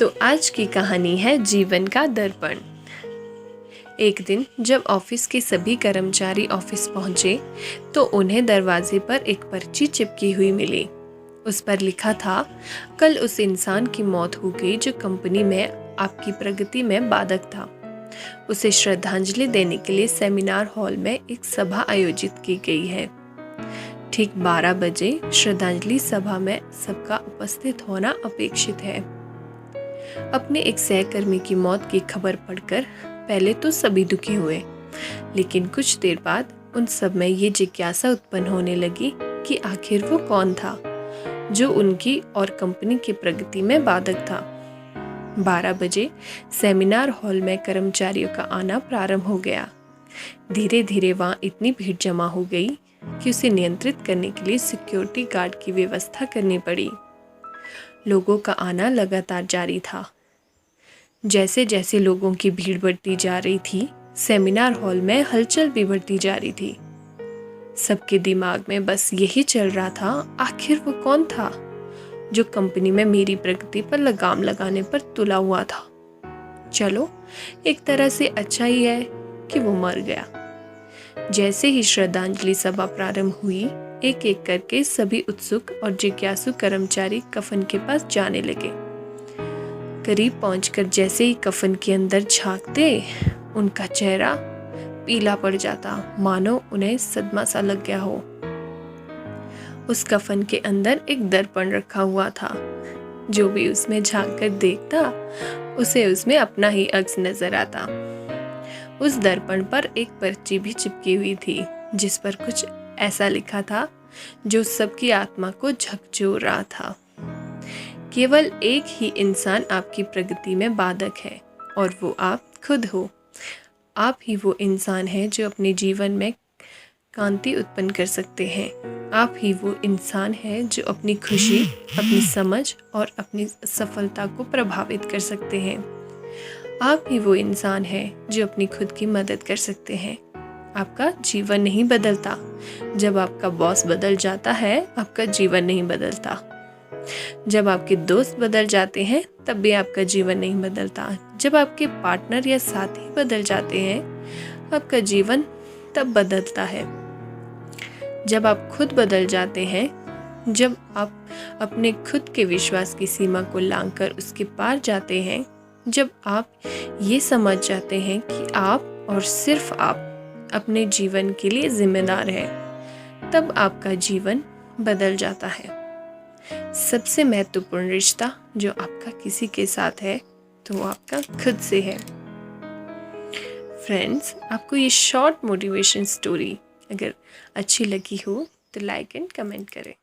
तो आज की कहानी है जीवन का दर्पण। एक दिन जब ऑफिस के सभी कर्मचारी ऑफिस पहुंचे तो उन्हें दरवाजे पर एक पर्ची चिपकी हुई मिली। उस पर लिखा था, कल उस इंसान की मौत हो गई जो कंपनी में आपकी प्रगति में बाधक था। उसे श्रद्धांजलि देने के लिए सेमिनार हॉल में एक सभा आयोजित की गई है। ठीक 12 बजे श्रद्धांजलि सभा में सबका उपस्थित होना अपेक्षित है। अपने एक सहकर्मी की मौत की खबर पढ़कर पहले तो सभी दुखी हुए, लेकिन कुछ देर बाद उन सब में ये जिज्ञासा उत्पन्न होने लगी कि आखिर वो कौन था जो उनकी और कंपनी की प्रगति में बाधक था। 12 बजे सेमिनार हॉल में कर्मचारियों का आना प्रारंभ हो गया। धीरे धीरे वहाँ इतनी भीड़ जमा हो गई कि उसे नियंत्रित करने के लिए सिक्योरिटी गार्ड की व्यवस्था करनी पड़ी। लोगों का आना लगातार जारी था। जैसे जैसे लोगों की भीड़ बढ़ती जा रही थी, सेमिनार हॉल में हलचल भी बढ़ती जा रही थी। सबके दिमाग में बस यही चल रहा था, आखिर वो कौन था जो कंपनी में मेरी प्रगति पर लगाम लगाने पर तुला हुआ था। चलो, एक तरह से अच्छा ही है कि वो मर गया। जैसे ही श्रद्धांजलि सभा प्रारंभ हुई, एक एक करके सभी उत्सुक और जिज्ञासु कर्मचारी कफन के पास जाने लगे। करीब पहुंचकर जैसे ही कफन के अंदर झांकते, उनका चेहरा पीला पड़ जाता, मानो उन्हें सदमा सा लग गया हो। उस कफन के अंदर एक दर्पण रखा हुआ था। जो भी उसमें झांक कर देखता, उसे उसमें अपना ही अक्स नजर आता। उस दर्पण पर एक पर्ची भी चिपकी हुई थी, जिस पर कुछ ऐसा लिखा था जो सबकी आत्मा को झकझोर रहा था। केवल एक ही इंसान आपकी प्रगति में बाधक है, और वो आप खुद हो। आप ही वो इंसान है जो अपने जीवन में क्रांति उत्पन्न कर सकते हैं। आप ही वो इंसान है जो अपनी खुशी, अपनी समझ और अपनी सफलता को प्रभावित कर सकते हैं। आप ही वो इंसान है जो अपनी खुद की मदद कर सकते हैं। आपका जीवन नहीं बदलता। जब आपका बॉस बदल जाता है, आपका जीवन नहीं बदलता। जब आपके दोस्त बदल जाते हैं, तब भी आपका जीवन नहीं बदलता। जब आपके पार्टनर या साथी बदल जाते हैं, आपका जीवन तब बदलता है। जब आप खुद बदल जाते हैं, जब आप अपने खुद के विश्वास की सीमा को लांघकर उसके पार जाते हैं, जब आप ये समझ जाते हैं कि आप और सिर्फ आप अपने जीवन के लिए जिम्मेदार हैं, तब आपका जीवन बदल जाता है। सबसे महत्वपूर्ण रिश्ता जो आपका किसी के साथ है, तो वो आपका खुद से है। फ्रेंड्स, आपको ये शॉर्ट मोटिवेशन स्टोरी अगर अच्छी लगी हो तो लाइक एंड कमेंट करें।